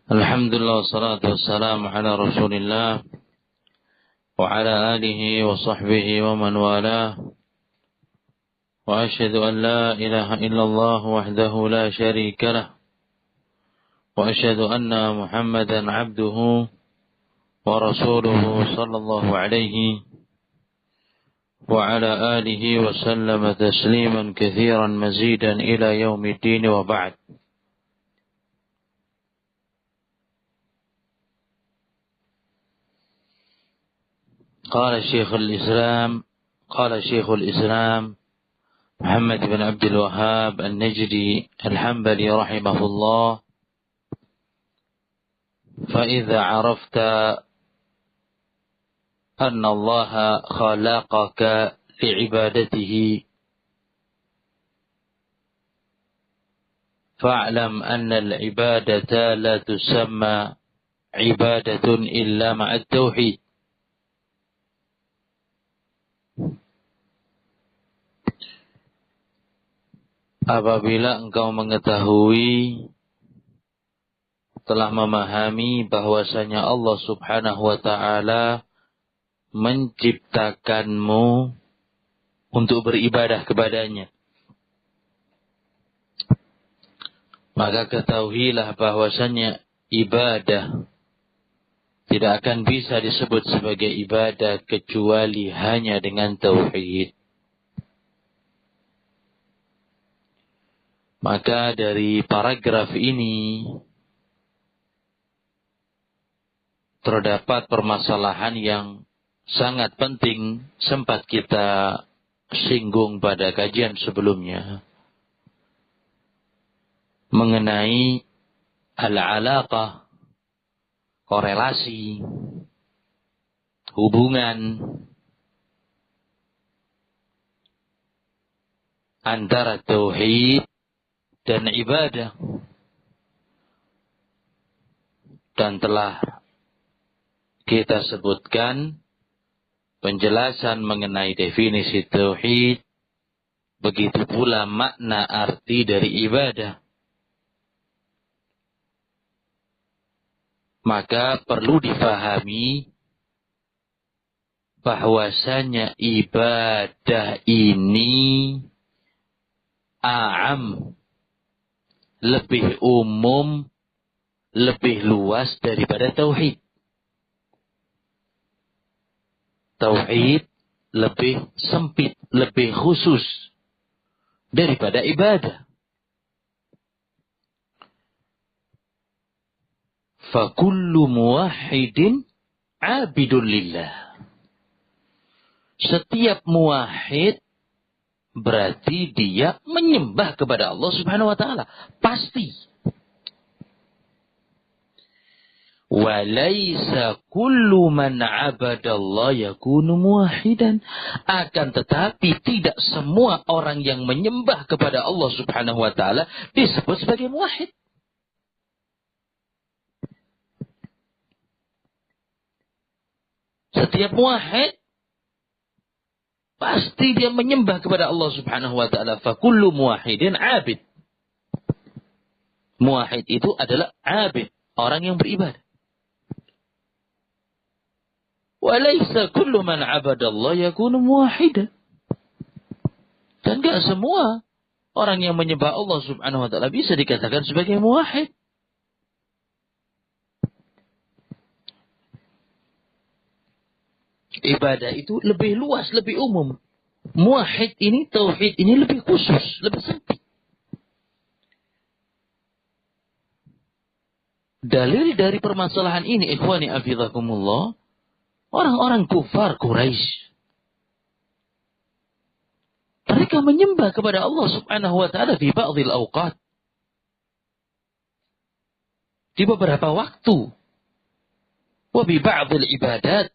Alhamdulillah wassalatu wassalamu ala Rasulillah wa ala alihi wa sahbihi wa man walah. Wa asyhadu an la ilaha illallah wahdahu la syarika lah. Wa asyhadu anna Muhammadan abduhu wa rasuluhu sallallahu alaihi wa ala alihi wa sallama tasliman katsiran mazidan ila yaumiddin wa ba'd. قال شيخ الإسلام محمد بن عبد الوهاب النجدي الحنبلي رحمه الله: فإذا عرفت أن الله خلقك لعبادته فاعلم أن العبادة لا تسمى عبادة إلا مع التوحيد. Apabila engkau mengetahui, telah memahami bahwasanya Allah Subhanahu wa ta'ala menciptakanmu untuk beribadah kepadanya, maka ketahuilah bahwasanya ibadah tidak akan bisa disebut sebagai ibadah kecuali hanya dengan tauhid. Maka dari paragraf ini terdapat permasalahan yang sangat penting, sempat kita singgung pada kajian sebelumnya, mengenai al-alaqah, korelasi, hubungan antara tauhid dan ibadah. Dan telah kita sebutkan penjelasan mengenai definisi tauhid, begitu pula makna arti dari ibadah. Maka perlu difahami bahwasanya ibadah ini a'am, lebih umum, lebih luas daripada tauhid. Tauhid lebih sempit, lebih khusus daripada ibadah. Fakullu muwahhidin abidun lillah. Setiap muwahhid berarti dia menyembah kepada Allah Subhanahu wa ta'ala. Pasti. Walaysa kullu man 'abadallah yakunu muwahhidan. Akan tetapi tidak semua orang yang menyembah kepada Allah Subhanahu wa ta'ala disebut sebagai muwahhid. Setiap muwahhid pasti dia menyembah kepada Allah Subhanahu wa ta'ala. Fakullu muwahhidin abid. Muwahhid itu adalah abid, orang yang beribadah. Walaysa kullu man 'abadallah yakunu muwahhidan. Dan enggak semua orang yang menyembah Allah Subhanahu wa ta'ala bisa dikatakan sebagai muwahhid. Ibadah itu lebih luas, lebih umum. Muwahhid ini, tauhid ini lebih khusus, lebih sempit. Dalil dari permasalahan ini, ikhwani afizakumullah, orang-orang kufar Quraisy, mereka menyembah kepada Allah Subhanahu wa ta'ala di ba'dil awqat, di beberapa waktu, wa bi ba'dil ibadat.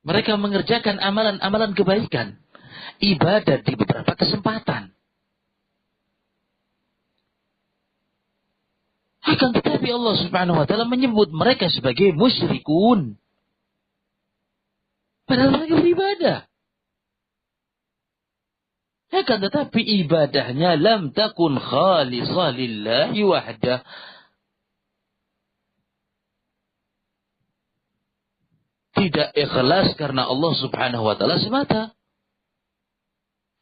Mereka mengerjakan amalan-amalan kebaikan, ibadat di beberapa kesempatan. Akan tetapi Allah Subhanahu wa ta'ala menyebut mereka sebagai musyrikun. Padahal mereka beribadah. Akan tetapi ibadahnya lam takun khalisah lillahi wahdah. Tidak ikhlas karena Allah subhanahu wa ta'ala semata.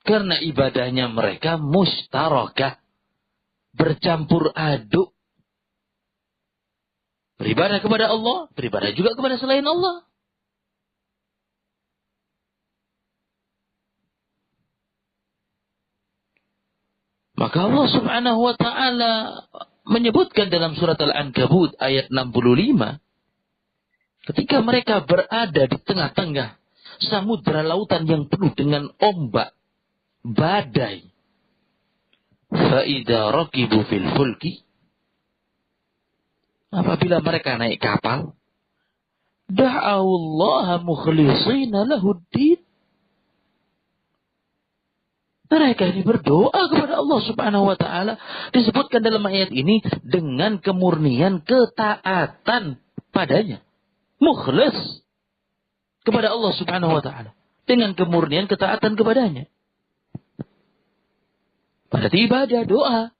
Karena ibadahnya mereka mustarakah. Bercampur aduk. Beribadah kepada Allah, beribadah juga kepada selain Allah. Maka Allah subhanahu wa ta'ala menyebutkan dalam surat Al-Ankabut ayat 65. Ketika mereka berada di tengah-tengah samudra lautan yang penuh dengan ombak, badai. Fa'idha rakibu fil fulki. Apabila mereka naik kapal, da'awullaha mukhlisina lahuddin. Mereka ini berdoa kepada Allah subhanahu wa ta'ala. Disebutkan dalam ayat ini dengan kemurnian ketaatan padanya. Mukhlis kepada Allah subhanahu wa ta'ala. Dengan kemurnian ketaatan kepadanya. Berarti ibadah, doa.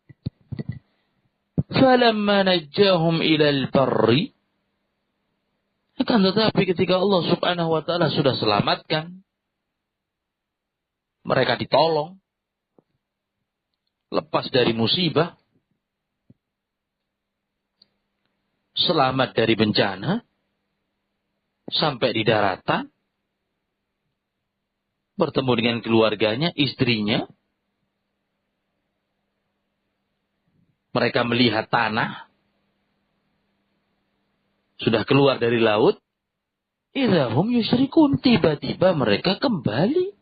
Falamma najjahum ilal barri. Akan tetapi ketika Allah subhanahu wa ta'ala sudah selamatkan. Mereka ditolong. Lepas dari musibah. Selamat dari bencana. Sampai di daratan. Bertemu dengan keluarganya, istrinya. Mereka melihat tanah. Sudah keluar dari laut. Idahum yusyrikun. Tiba-tiba mereka kembali.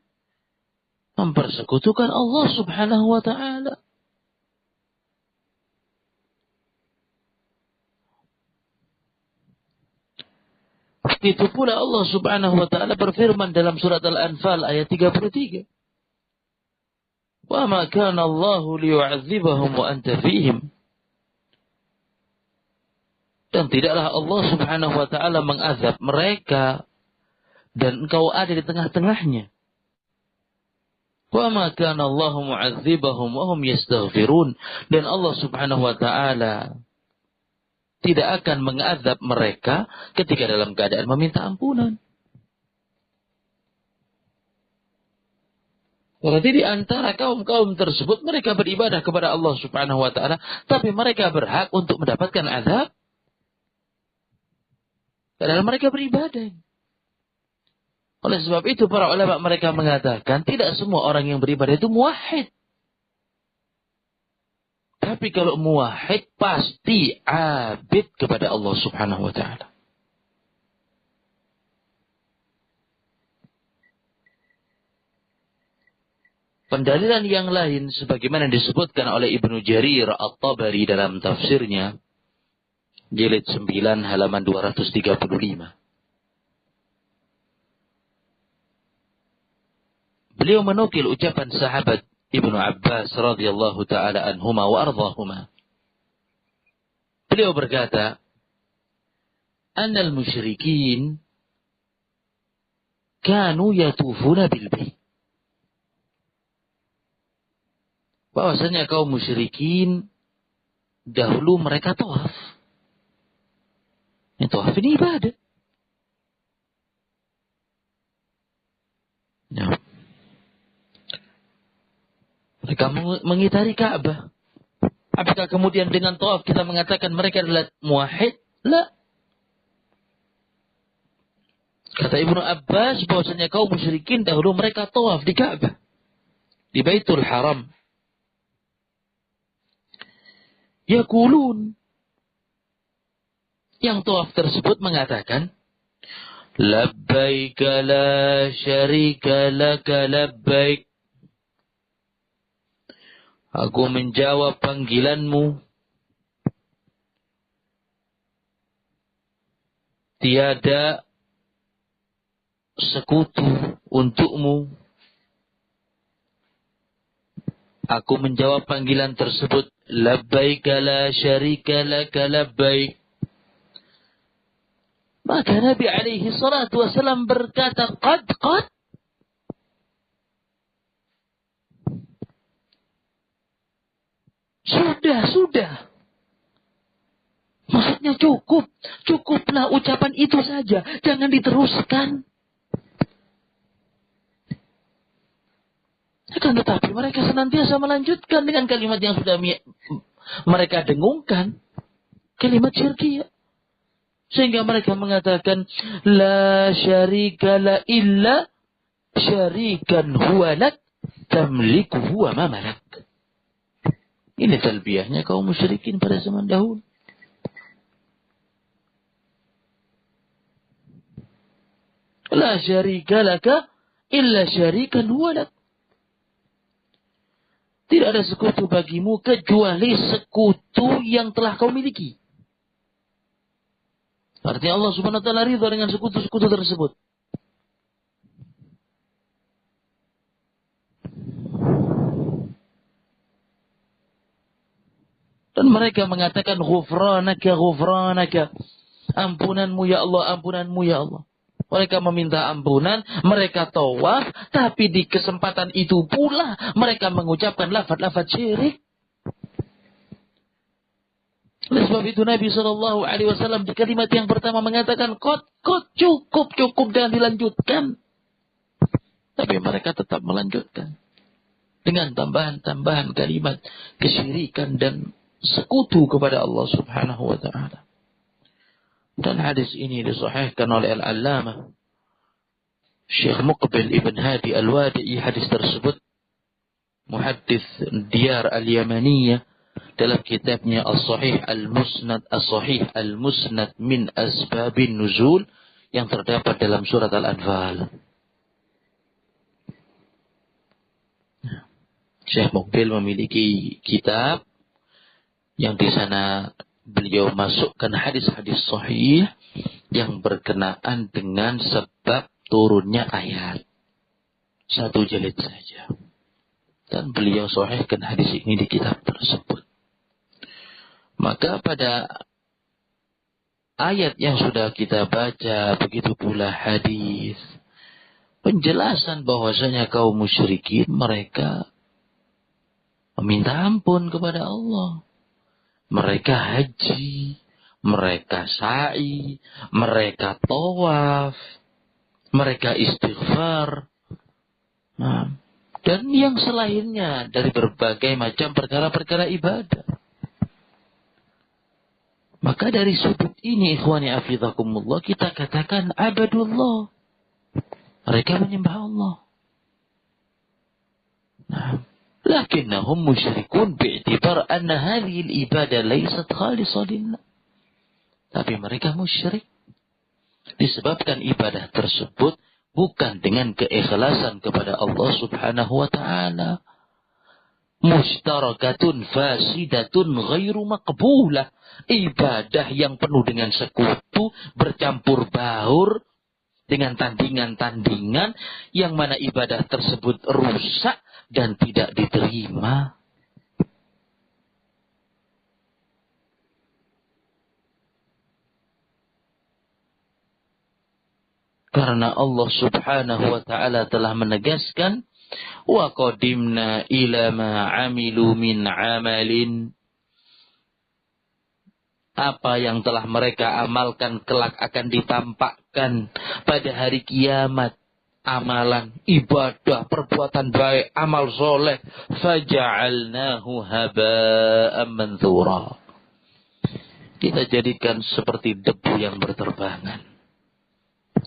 Mempersekutukan Allah subhanahu wa ta'ala. Itu pula Allah subhanahu wa ta'ala berfirman dalam surat Al-Anfal ayat 33. Wa ma kana Allahu liyu'adzibahum wa anta fihim. Dan tidaklah Allah subhanahu wa ta'ala mengazab mereka dan engkau ada di tengah-tengahnya. Wa ma kana Allahu mu'adzibahum wa hum yastaghfirun. Dan Allah subhanahu wa ta'ala tidak akan mengazab mereka ketika dalam keadaan meminta ampunan. Berarti di antara kaum-kaum tersebut mereka beribadah kepada Allah subhanahu wa ta'ala. Tapi mereka berhak untuk mendapatkan azab. Padahal mereka beribadah. Oleh sebab itu para ulama mereka mengatakan tidak semua orang yang beribadah itu muwahhid. Tapi kalau muwahhid pasti abid kepada Allah subhanahu wa ta'ala. Pendalilan yang lain sebagaimana disebutkan oleh Ibnu Jarir At-Tabari dalam tafsirnya. Jilid 9 halaman 235. Beliau menukil ucapan sahabat Ibnu Abbas radhiyallahu ta'ala anhuma wa ardhahuma. Beliau berkata, "Annal musyrikin kanu yatufuna bil bait." Bahwasanya kaum musyrikin dahulu mereka tawaf. Tawaf ini ibadah. Ya. Mereka mengitari Ka'bah. Apakah kemudian dengan tawaf kita mengatakan mereka adalah muwahhid? La. Kata Ibnu Abbas bahwasanya kaum musyrikin dahulu mereka tawaf di Ka'bah. Di Baitul Haram. Yaqulun. Yang tawaf tersebut mengatakan, labbaik la syarika laka labbaik. Aku menjawab panggilanmu. Tiada sekutu untukmu. Aku menjawab panggilan tersebut. Labbaik la syarika laka labbaik. Maka Nabi alaihi salatu wasallam berkata, qad. Sudah. Maksudnya cukup. Cukuplah ucapan itu saja. Jangan diteruskan. Akan tetapi mereka senantiasa melanjutkan dengan kalimat yang sudah mereka dengungkan. Kalimat syirkiyah. Sehingga mereka mengatakan, La syarika la illa syarikan huwa lak tamliku huwa ma malak. Ini talbiyahnya kaum musyrikin pada zaman dahulu. La syarika laka illa syarikan huwa lak. Tidak ada sekutu bagimu kecuali sekutu yang telah kau miliki. Artinya Allah subhanahu wa ta'ala ridha dengan sekutu-sekutu tersebut. Dan mereka mengatakan ghufranaka. Ampunanmu ya Allah, ampunanmu ya Allah. Mereka meminta ampunan, mereka tawaf, tapi di kesempatan itu pula mereka mengucapkan lafaz-lafaz syirik. Oleh sebab itu Nabi SAW di kalimat yang pertama mengatakan, Kot, cukup, jangan dilanjutkan. Tapi mereka tetap melanjutkan. Dengan tambahan-tambahan kalimat kesyirikan dan sekutu kepada Allah subhanahu wa ta'ala. Dan hadis ini disahihkan oleh Al-Allamah Syekh Muqbil Ibn Hadi Al-Wadi'i. Hadis tersebut muhaddits Diyar Al-Yamaniyah dalam kitabnya As-Sahih Al-Musnad min Asbabin Nuzul yang terdapat dalam surat Al-Anfal. Syekh Muqbil memiliki kitab yang di sana beliau masukkan hadis-hadis sahih yang berkenaan dengan sebab turunnya ayat. 1 jilid saja. Dan beliau sahihkan hadis ini di kitab tersebut. Maka pada ayat yang sudah kita baca, begitu pula hadis, penjelasan bahwasanya kaum musyrikin mereka meminta ampun kepada Allah. Mereka haji, mereka sa'i, mereka tawaf, mereka istighfar, dan yang selainnya dari berbagai macam perkara-perkara ibadah. Maka dari sudut ini, ikhwani afidakumullah, kita katakan abadullah. Mereka menyembah Allah. Lakinnahum musyrikun bi'tibar anna hadhihi al-ibadah laysat khalisah lillah. Tapi mereka musyrik disebabkan ibadah tersebut bukan dengan keikhlasan kepada Allah subhanahu wa ta'ala. Mushtarakatun fasidatun ghairu maqbulah. Ibadah yang penuh dengan sekutu, bercampur baur dengan tandingan-tandingan, yang mana ibadah tersebut rusak dan tidak diterima. Karena Allah subhanahu wa ta'ala telah menegaskan, wa qadimna ila ma amilu min amalin. Apa yang telah mereka amalkan kelak akan ditampakkan pada hari kiamat. Amalan, ibadah, perbuatan baik, amal soleh. Faja'alnahu haba'an manthura. Kita jadikan seperti debu yang berterbangan.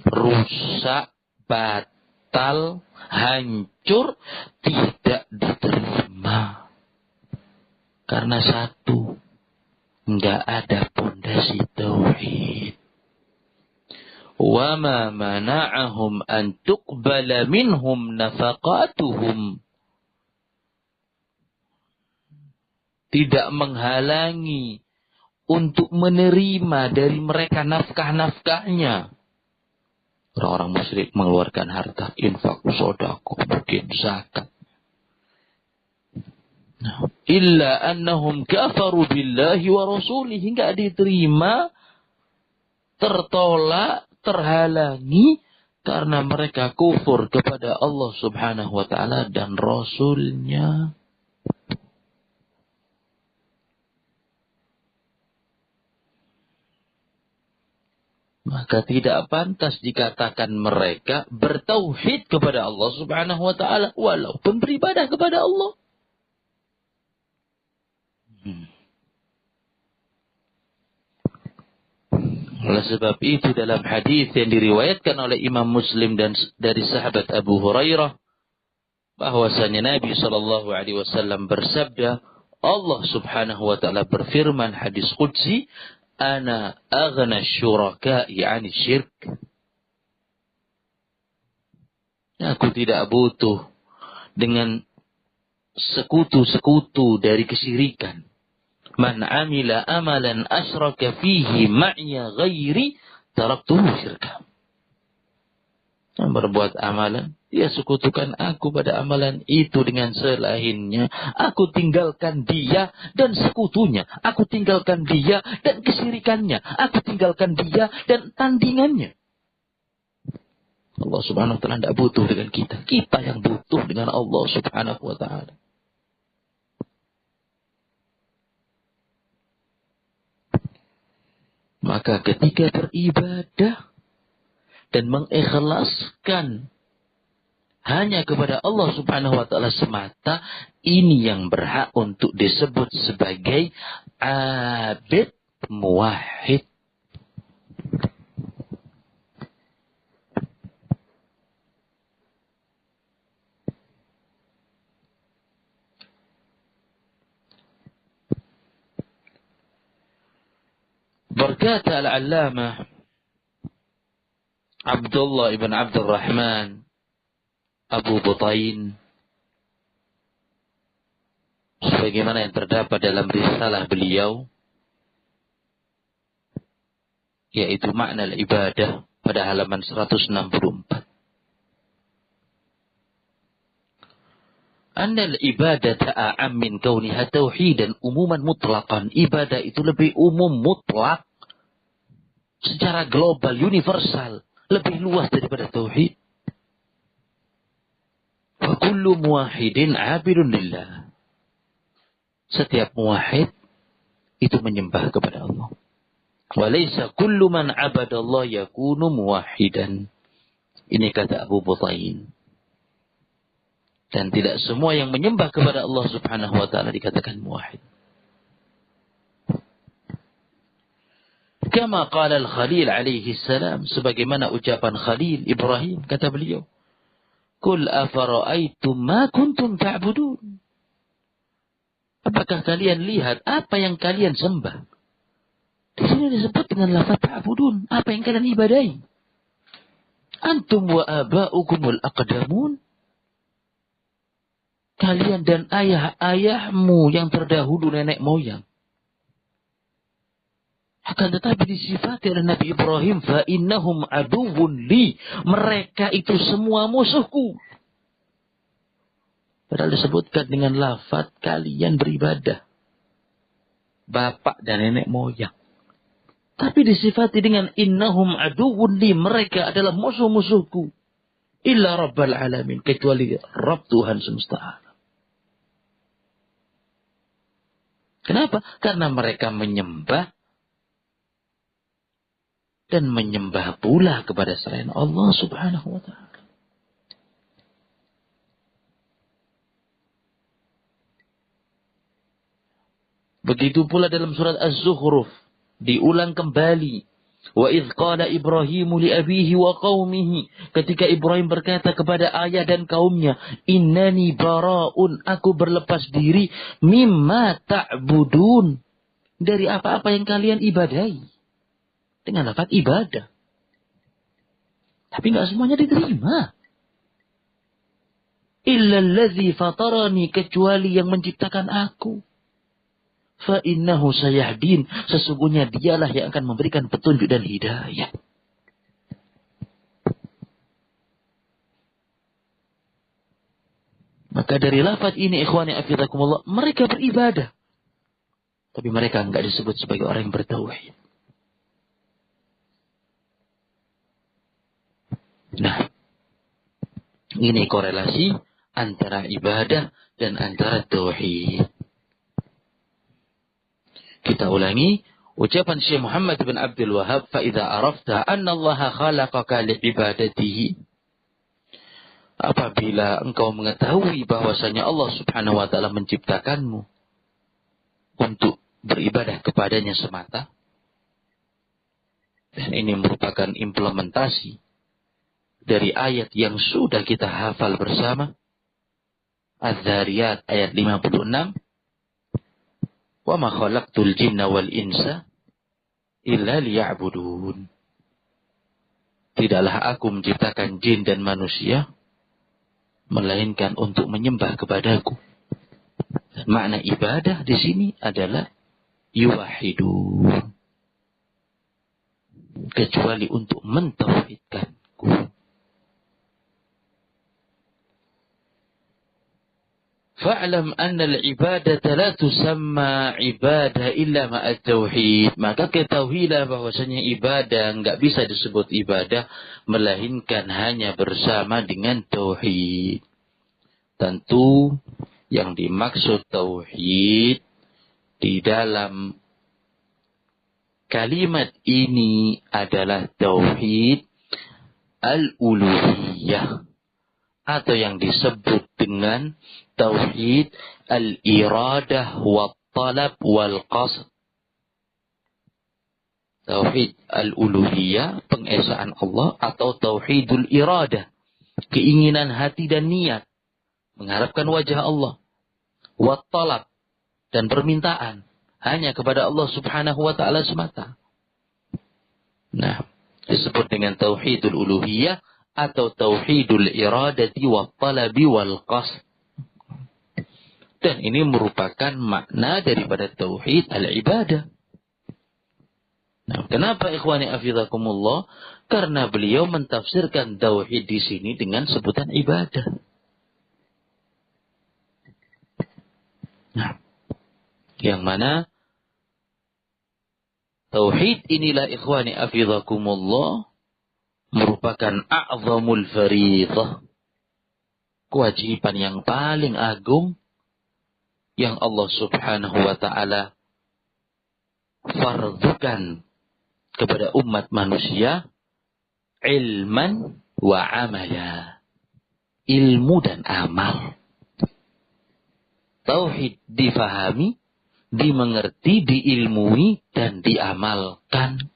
Rusak, batal, hancur, tidak diterima. Karena satu, enggak ada pondasi tauhid. Wa ma mana'ahum an tuqbala minhum nafaqatuhum. Tidak menghalangi untuk menerima dari mereka nafkah-nafkahnya. Orang-orang musyrik mengeluarkan harta, infak, sedekah, mungkin zakat. Illa annahum kafaru billahi wa rasulih. Enggak diterima, tertolak, terhalangi karena mereka kufur kepada Allah subhanahu wa ta'ala dan Rasulnya. Maka tidak pantas dikatakan mereka bertauhid kepada Allah Subhanahu wa taala walaupun beribadah kepada Allah. Oleh sebab itu dalam hadis yang diriwayatkan oleh Imam Muslim dan dari sahabat Abu Hurairah bahwasanya Nabi SAW bersabda, Allah Subhanahu wa taala berfirman hadis qudsi, ana aghna syuraka'i 'ani syirk. Aku tidak butuh dengan sekutu-sekutu dari kesyirikan. Man 'amila amalan asyraka fihi ma'ya ghairi taraktuhu syirka. Yang berbuat amalan, dia sekutukan aku pada amalan itu dengan selainnya. Aku tinggalkan dia dan sekutunya. Aku tinggalkan dia dan kesyirikannya. Aku tinggalkan dia dan tandingannya. Allah Subhanahu wa ta'ala tidak butuh dengan kita. Kita yang butuh dengan Allah Subhanahu wa ta'ala. Maka ketika beribadah dan mengikhlaskan hanya kepada Allah Subhanahu wa ta'ala semata, ini yang berhak untuk disebut sebagai abid muwahhid. Berkata Al-Allamah Abdullah ibn Abdul Rahman Abu Butain, sebagaimana yang terdapat dalam risalah beliau, yaitu makna ibadah pada halaman 164. Anna al-ibadata a'am min kauniha tauhidan umuman mutlaqan. Ibadah itu lebih umum mutlak, secara global, universal, lebih luas daripada tauhid. Wa kullu muwahhidin 'abidun lillah. Setiap muwahhid itu menyembah kepada Allah. Wa laysa kullu man 'abada Allah yakunu muwahhidan. Ini kata Abu Butain. Dan tidak semua yang menyembah kepada Allah Subhanahu wa ta'ala dikatakan muwahhid. Kama qala al-Khalil alaihi salam, sebagaimana ucapan Khalil Ibrahim, kata beliau, Qul afara'aitum ma kuntum ta'budun. Apakah kalian lihat apa yang kalian sembah? Di sini disebut dengan lafaz ta'budun, apa yang kalian ibadahi. Antum wa aba'ukumul aqdamun. Kalian dan ayah-ayahmu yang terdahulu, nenek moyang. Akan tetapi disifati oleh Nabi Ibrahim, fa innahum aduwwun li. Mereka itu semua musuhku. Padahal disebutkan dengan lafaz kalian beribadah. Bapak dan nenek moyang. Tapi disifati dengan innahum aduwwun li. Mereka adalah musuh-musuhku. Illa Rabbal Alamin. Kecuali Rabb Tuhan semesta alam. Kenapa? Karena mereka menyembah dan menyembah pula kepada selain Allah Subhanahu wa ta'ala. Begitu pula dalam surat Az-Zukhruf diulang kembali. Wa idh qala Ibrahimu li abihi wa qaumihi, ketika Ibrahim berkata kepada ayah dan kaumnya, innani bara'un, aku berlepas diri, mimma ta'budun, dari apa-apa yang kalian ibadahi. Dengan lafaz ibadah. Tapi enggak semuanya diterima. Illa allazi fatarani, kecuali yang menciptakan aku. Fa innahu sayahdin, sesungguhnya dialah yang akan memberikan petunjuk dan hidayah. Maka dari lafaz ini, ikhwani afidakumullah, mereka beribadah, tapi mereka enggak disebut sebagai orang yang bertauhid. Nah, ini korelasi antara ibadah dan antara tauhid. Kita ulangi, Ucapan Syekh Muhammad bin Abdul Wahhab, "Fa idza arafta anna Allah khalaqaka li'ibadatihi." Apabila engkau mengetahui bahwasanya Allah Subhanahu wa taala menciptakanmu untuk beribadah kepadanya semata, dan ini merupakan implementasi dari ayat yang sudah kita hafal bersama, Az-Zariyat ayat 56, "Wa ma khalaqtul jinna wal insa illa liya'budun." Tidaklah aku menciptakan jin dan manusia melainkan untuk menyembah kepadaku. Dan makna ibadah di sini adalah yuwahidun, kecuali untuk mentauhidkanku. Fa'lam anna al-ibadata la tusamma ibadah illa ma'at tauhid. Maka ketahuilah bahwasanya ibadah enggak bisa disebut ibadah melainkan hanya bersama dengan tauhid. Tentu yang dimaksud tauhid di dalam kalimat ini adalah tauhid al-uluhiyah, atau yang disebut dengan tauhid al-iradah wa talab wal qasd. Tauhid al-uluhiyah, pengesaan Allah, atau tauhidul iradah, keinginan hati dan niat, mengharapkan wajah Allah. Wa talab, dan permintaan hanya kepada Allah Subhanahu wa ta'ala semata. Nah, disebut dengan tauhidul uluhiyah atau tauhidul iradati wa talabi wal qasd. Dan ini merupakan makna daripada tauhid al-ibadah. Nah, kenapa ikhwani afizakumullah? Karena beliau mentafsirkan tauhid di sini dengan sebutan ibadah. Nah, yang mana tauhid inilah ikhwani afizakumullah merupakan a'zamul fariidah, kewajiban yang paling agung yang Allah Subhanahu wa ta'ala fardukan kepada umat manusia, ilman wa amala, ilmu dan amal. Tauhid difahami, dimengerti, diilmui, dan diamalkan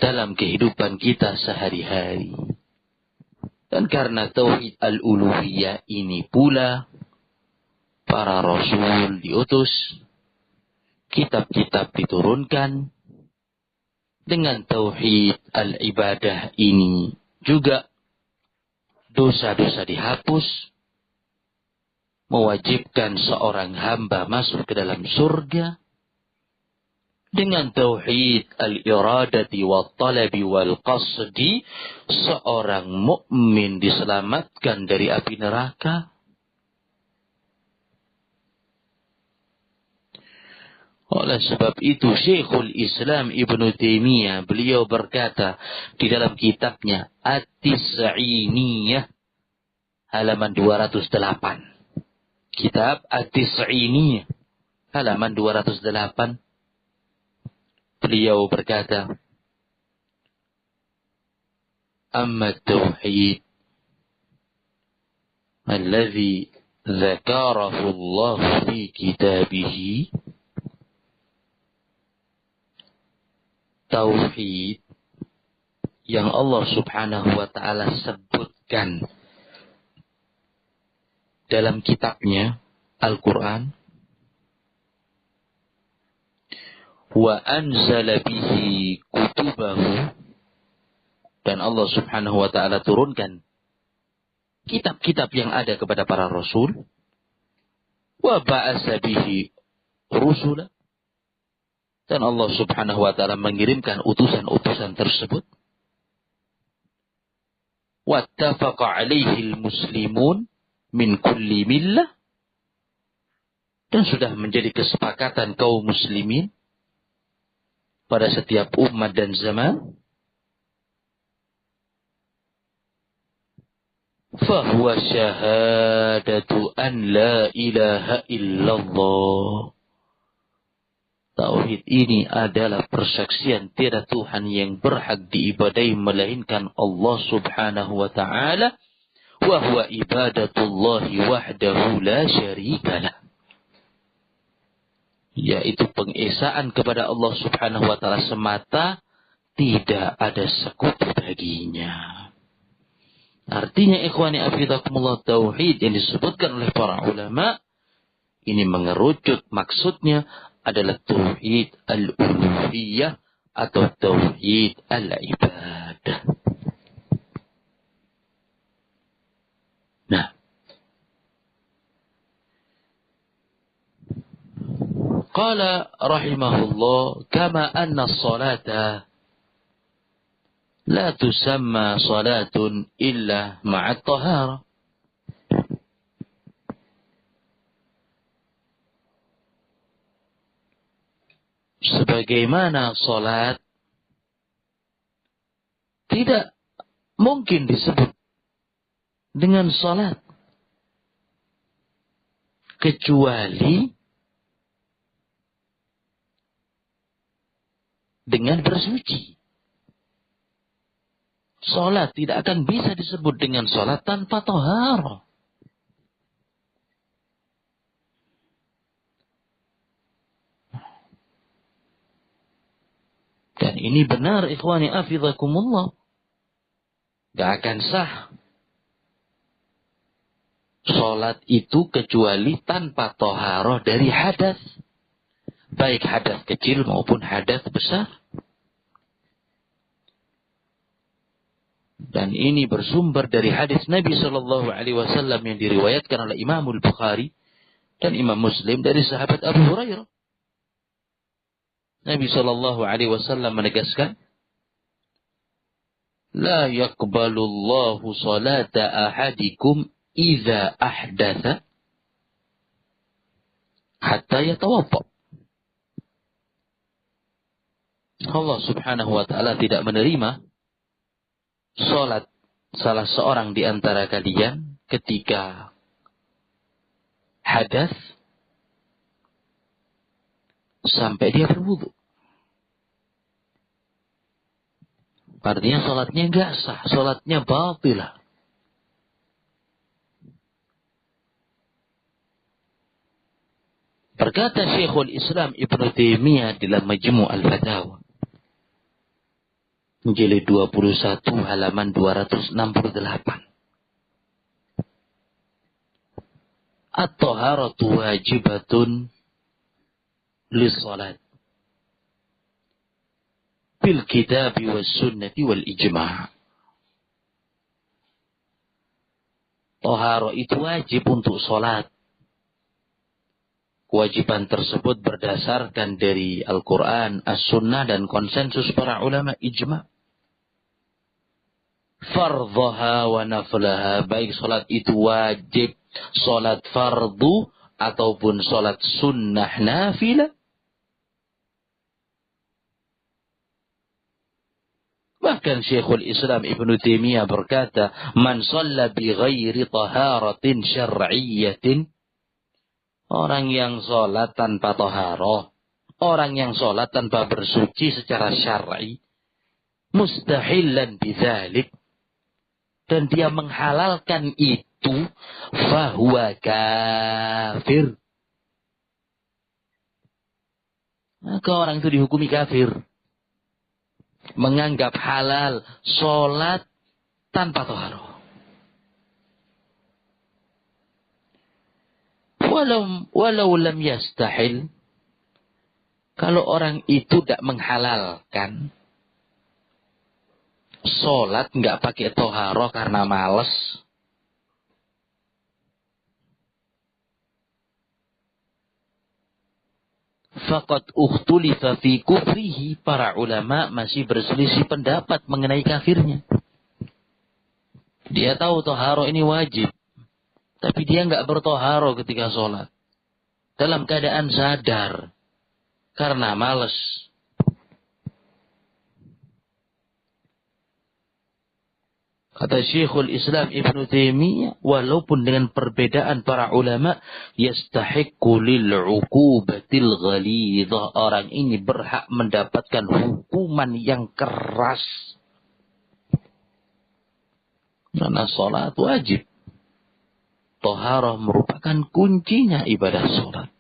dalam kehidupan kita sehari-hari. Dan karena tauhid al-uluhiyah ini pula para rasul diutus, kitab-kitab diturunkan. Dengan tauhid al-ibadah ini juga dosa-dosa dihapus, mewajibkan seorang hamba masuk ke dalam surga. Dengan tauhid al-iradati wa talabi wal qasdi, seorang mukmin diselamatkan dari api neraka. Oleh sebab itu Syekhul Islam Ibnu Taimiyah beliau berkata di dalam kitabnya At-Tis'iniyah halaman 208. Kitab At-Tis'iniyah halaman 208. Beliau berkata, "Amma tauhid alladhi dzakarahu Allah fi kitabihi." Tauhid yang Allah Subhanahu wa ta'ala sebutkan dalam kitabnya Al-Quran, wa anzala bihi kutubahu, dan Allah Subhanahu wa ta'ala turunkan kitab-kitab yang ada kepada para rasul, wa ba'asa bihi rusula, dan Allah Subhanahu wa ta'ala mengirimkan utusan-utusan tersebut, wattafaqa alaihi al-muslimun min kulli millah, dan sudah menjadi kesepakatan kaum muslimin pada setiap umat dan zaman, fahuwa syahadatu an la ilaha illallah. Tauhid ini adalah persaksian tiada Tuhan yang berhak diibadai melainkan Allah subhanahu wa ta'ala. Wa huwa ibadatullahi wahdahu la syarikalah. Yaitu pengesaan kepada Allah subhanahu wa ta'ala semata, tidak ada sekutu baginya. Artinya ikhwani afidakumullah, tauhid yang disebutkan oleh para ulama ini mengerucut maksudnya adalah tauhid al-uluhiyah atau tauhid al-ibadah. Nah, qala rahimahullah kama anna as-salata la tusamma salatun illa ma'a at-tahara. Sebagaimana salat tidak mungkin disebut dengan salat kecuali dengan bersuci. Salat tidak akan bisa disebut dengan salat tanpa taharah. Dan ini benar ikhwani afidakumullah. Gak akan sah salat itu kecuali tanpa taharah dari hadas. Baik hadas kecil maupun hadas besar. Dan ini bersumber dari hadis Nabi SAW yang diriwayatkan oleh Imam Al-Bukhari dan Imam Muslim dari sahabat Abu Hurairah. Nabi SAW menegaskan, La yakbalullahu salata ahadikum idza ahdatha hatta yatawadda. Allah subhanahu wa ta'ala tidak menerima salat salah seorang di antara kalian ketika hadas sampai dia berwudu. Artinya salatnya enggak sah, salatnya batilah. Berkata Syekhul Islam Ibnu Taimiyah dalam Majmu' al-Fatawa, jilid 21 halaman 268. At-taharatu wajibatun lis-salat bil kitab was sunnati wal ijma'. Taharah itu wajib untuk salat. Kewajiban tersebut berdasarkan dari Al-Quran, As-Sunnah dan konsensus para ulama ijma'. Fardhaha wa naflaha, baik salat itu wajib, salat fardu ataupun salat sunnah nafilah. Bahkan Syekhul Islam Ibnu Taimiyah berkata, man shalla bi ghairi taharatin syar'iyyatin, orang yang salat tanpa taharah, orang yang salat tanpa bersuci secara syar'i, mustahillan bidzalik, dan dia menghalalkan itu, fahuwa kafir, maka orang itu dihukumi kafir. Menganggap halal sholat tanpa taharah. Walau lam yastahil, kalau orang itu tidak menghalalkan sholat nggak pakai taharah karena malas, faqad ukhtulifa fi kufrihi, para ulama masih berselisih pendapat mengenai kafirnya. Dia tahu taharah ini wajib, tapi dia nggak bertaharah ketika sholat dalam keadaan sadar karena malas. Kata Syekhul Islam Ibn Taimiyah, walaupun dengan perbedaan para ulama, yastahiqqu lil'uqubatil ghalidhah. Orang ini berhak mendapatkan hukuman yang keras. Karena salat wajib. Taharah merupakan kuncinya ibadah salat.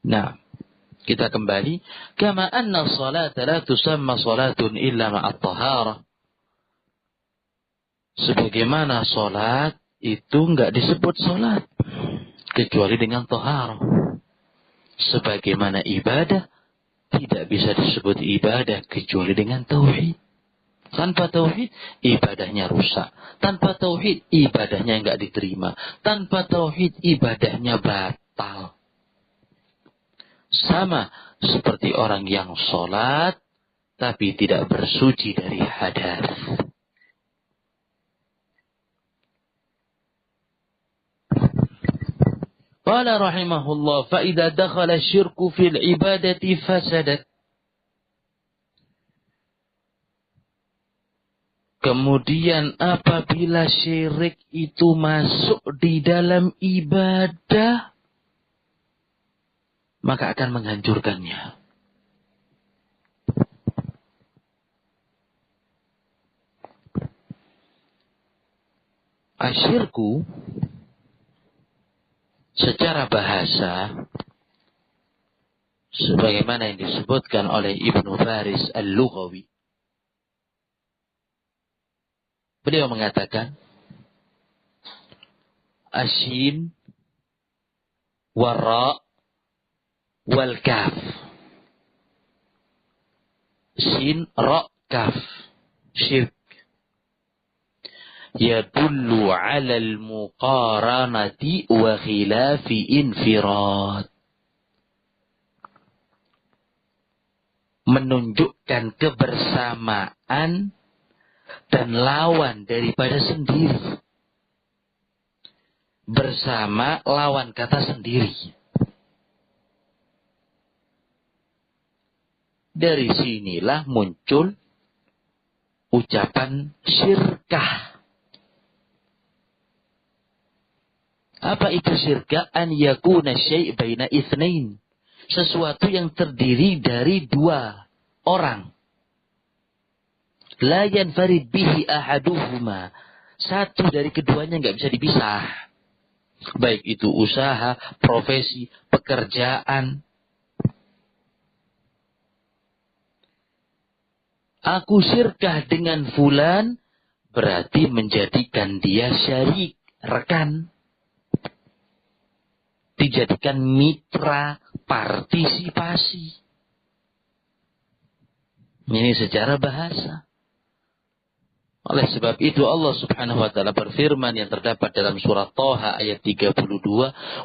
Nah, kita kembali. Kama anna salata la tusamma salatun illa ma'at taharah. Sebagaimana salat itu enggak disebut salat kecuali dengan taharah. Sebagaimana ibadah tidak bisa disebut ibadah kecuali dengan tauhid. Tanpa tauhid ibadahnya rusak. Tanpa tauhid ibadahnya enggak diterima. Tanpa tauhid ibadahnya batal. Sama seperti orang yang sholat tapi tidak bersuci dari hadas. Qala rahimahullah, fa idza dakhala asy-syirku fil ibadati fasadat. Kemudian apabila syirik itu masuk di dalam ibadah, maka akan menghancurkannya. Asyirku secara bahasa sebagaimana yang disebutkan oleh Ibnu Faris Al-Lughawi. Beliau mengatakan asyin wara wal kaf. Sin ra kaf. Syirk. Yadullu ala al-muqaranati wa khilafi infirad. Menunjukkan kebersamaan dan lawan daripada sendiri. Bersama lawan kata sendiri. Dari sinilah muncul ucapan syirkah. Apa itu syirkah? An yakuna syai' baina itsnain. Sesuatu yang terdiri dari dua orang. La yanfarid bihi ahaduhuma. Satu dari keduanya enggak bisa dipisah. Baik itu usaha, profesi, pekerjaan. Aku syirkah dengan fulan, berarti menjadikan dia syarik, rekan. Dijadikan mitra partisipasi. Ini secara bahasa. Oleh sebab itu Allah subhanahu wa ta'ala berfirman yang terdapat dalam surat Thaha ayat 32.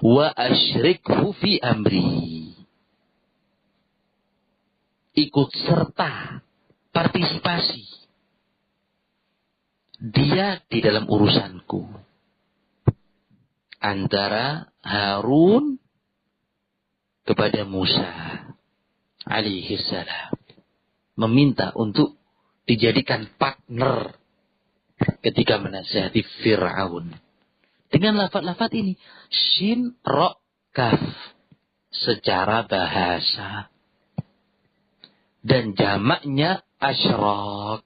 Wa asyrikhu fi amri. Ikut serta. Partisipasi. Dia di dalam urusanku. Antara Harun kepada Musa alaihi salam. Meminta untuk dijadikan partner ketika menasihati Fir'aun. Dengan lafaz-lafaz ini. Shin, Ra, Kaf. Secara bahasa. Dan jamaknya asyrak.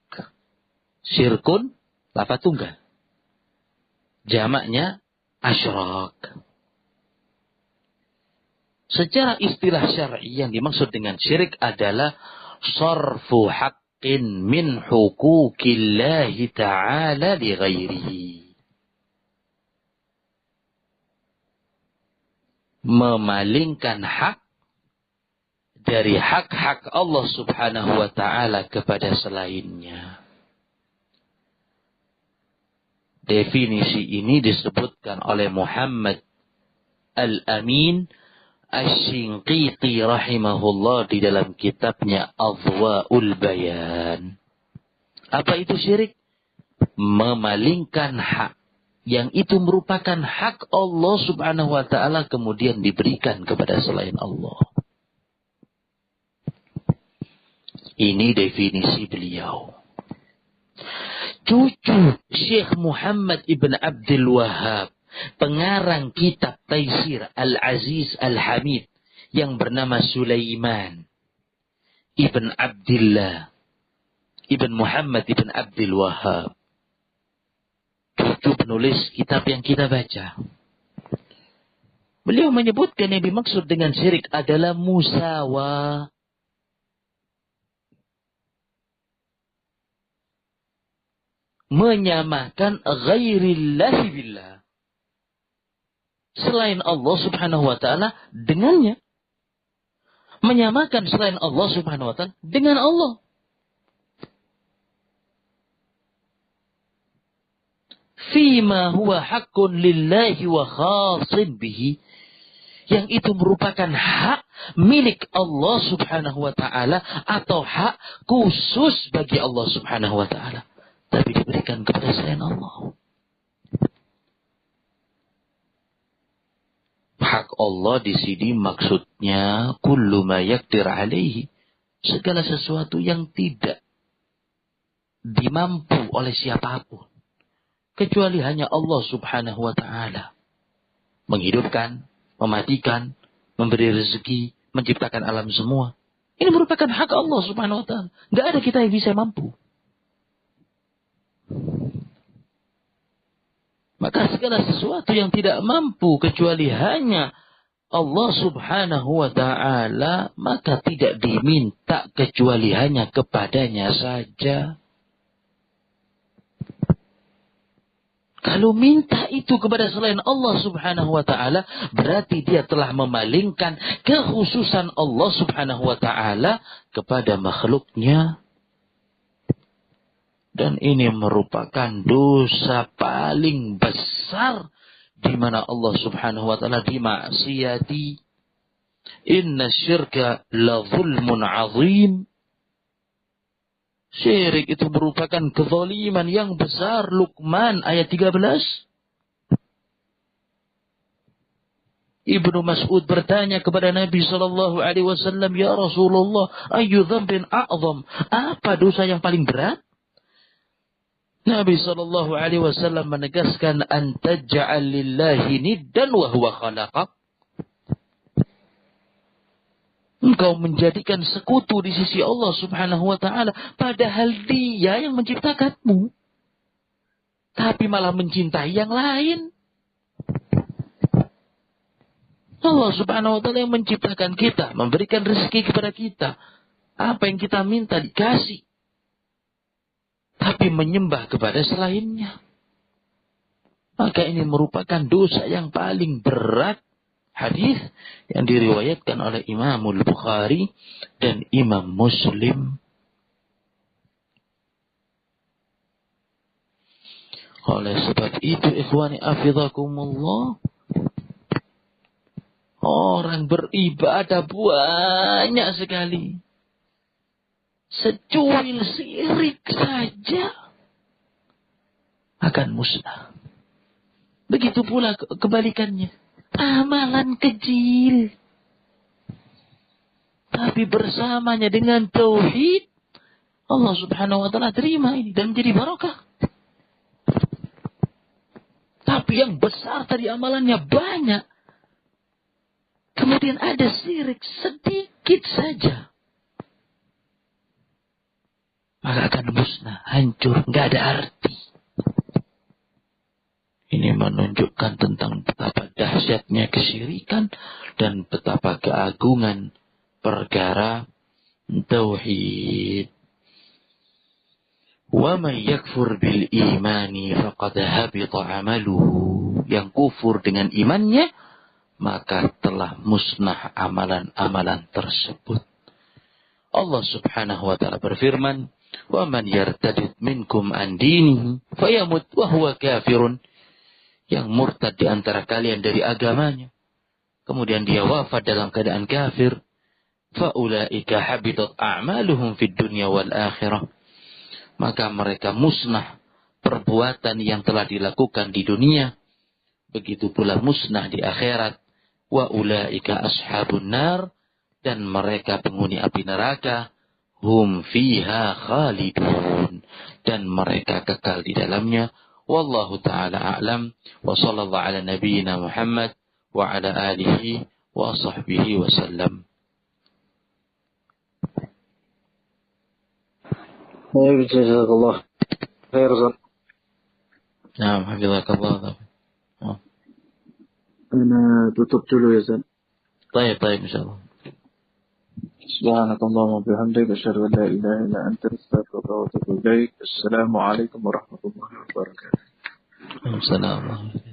Syirkun, lafaz tunggal. Jamaknya asyrak. Secara istilah syar'i yang dimaksud dengan syirik adalah sarfu haqqin min huquqillahi ta'ala li ghairihi. Memalingkan hak dari hak-hak Allah subhanahu wa ta'ala kepada selainnya. Definisi ini disebutkan oleh Muhammad Al-Amin Asy-Shinqiti rahimahullah di dalam kitabnya Adwa'ul Bayan. Apa itu syirik? Memalingkan hak. Yang itu merupakan hak Allah subhanahu wa ta'ala kemudian diberikan kepada selain Allah. Ini definisi beliau. Cucu Syekh Muhammad ibn Abdul Wahhab, pengarang kitab Taisir Al-Aziz Al-Hamid, yang bernama Sulaiman ibn Abdullah ibn Muhammad ibn Abdul Wahhab. Cucu penulis kitab yang kita baca. Beliau menyebutkan yang dimaksud dengan syirik adalah musawa. Menyamakan ghairillahi billah. Selain Allah subhanahu wa ta'ala dengannya. Menyamakan selain Allah subhanahu wa ta'ala dengan Allah. Fima huwa haqqun lillahi wa khasin bihi. Yang itu merupakan hak milik Allah subhanahu wa ta'ala. Atau hak khusus bagi Allah subhanahu wa ta'ala. Tapi diberikan kepada selain Allah. Hak Allah di sini maksudnya kullu ma yaqdir alaihi. Segala sesuatu yang tidak dimampu oleh siapapun. Kecuali hanya Allah subhanahu wa ta'ala. Menghidupkan, mematikan, memberi rezeki, menciptakan alam semua. Ini merupakan hak Allah subhanahu wa ta'ala. Tidak ada kita yang bisa mampu. Maka segala sesuatu yang tidak mampu kecuali hanya Allah subhanahu wa ta'ala, maka tidak diminta kecuali hanya kepadanya saja. Kalau minta itu kepada selain Allah subhanahu wa ta'ala, berarti dia telah memalingkan kekhususan Allah subhanahu wa ta'ala kepada makhluknya. Dan ini merupakan dosa paling besar di mana Allah subhanahu wa ta'ala dimaksiati. Inna syirka la zulmun azim. Syirik itu merupakan kezaliman yang besar. Luqman ayat 13. Ibnu Mas'ud bertanya kepada Nabi SAW, Ya Rasulullah, ayu dzambin a'zam? Apa dosa yang paling berat? Nabi SAW menegaskan, antaj'al lillahi niddan wa huwa khalaqak. Engkau menjadikan sekutu di sisi Allah subhanahu wa ta'ala. Padahal dia yang menciptakanmu. Tapi malah mencintai yang lain. Allah subhanahu wa ta'ala yang menciptakan kita. Memberikan rezeki kepada kita. Apa yang kita minta dikasih. Tapi menyembah kepada selainnya. Maka ini merupakan dosa yang paling berat. Hadis yang diriwayatkan oleh Imamul Bukhari dan Imam Muslim. Oleh sebab itu, ikhwani afidhakumullah, orang beribadah banyak sekali. Secuil syirik saja akan musnah. Begitu pula kebalikannya. Amalan kecil. Tapi bersamanya dengan tauhid, Allah subhanahu wa ta'ala terima ini dan menjadi barokah. Tapi yang besar tadi amalannya banyak. Kemudian ada syirik sedikit saja. Maka akan musnah, hancur, nggak ada arti. Ini menunjukkan tentang betapa dahsyatnya kesyirikan dan betapa keagungan perkara tauhid. Wa man yakfur bil imani faqad habita amaluhu. Yang kufur dengan imannya, maka telah musnah amalan-amalan tersebut. Allah subhanahu wa ta'ala berfirman, wa man yartadid minkum an dinihi fayamut wa huwa kafirun. Yang murtad di antara kalian dari agamanya, kemudian dia wafat dalam keadaan kafir, faulaika habitat a'maluhum fid dunya wal akhirah. Maka mereka musnah perbuatan yang telah dilakukan di dunia, begitu pula musnah di akhirat. Wa ulaika ashabun nar, dan mereka penghuni api neraka, hum fiha khalidun, dan mereka kekal di dalamnya. Wallahu ta'ala a'lam, wa sallallahu ala nabiyyina Muhammad wa ala alihi wa sahbihi wa sallam. Baik, jazakallah khair. Naam, hafizakallah. Ana tutup dulu ya, Zan. Baik, insyaallah. Subhanakallahumma wa bihamdika asyhadu an la ilaha illa anta astaghfiruka wa atubu ilaik. Assalamu alaikum warahmatullahi wabarakatuh. Assalamualaikum.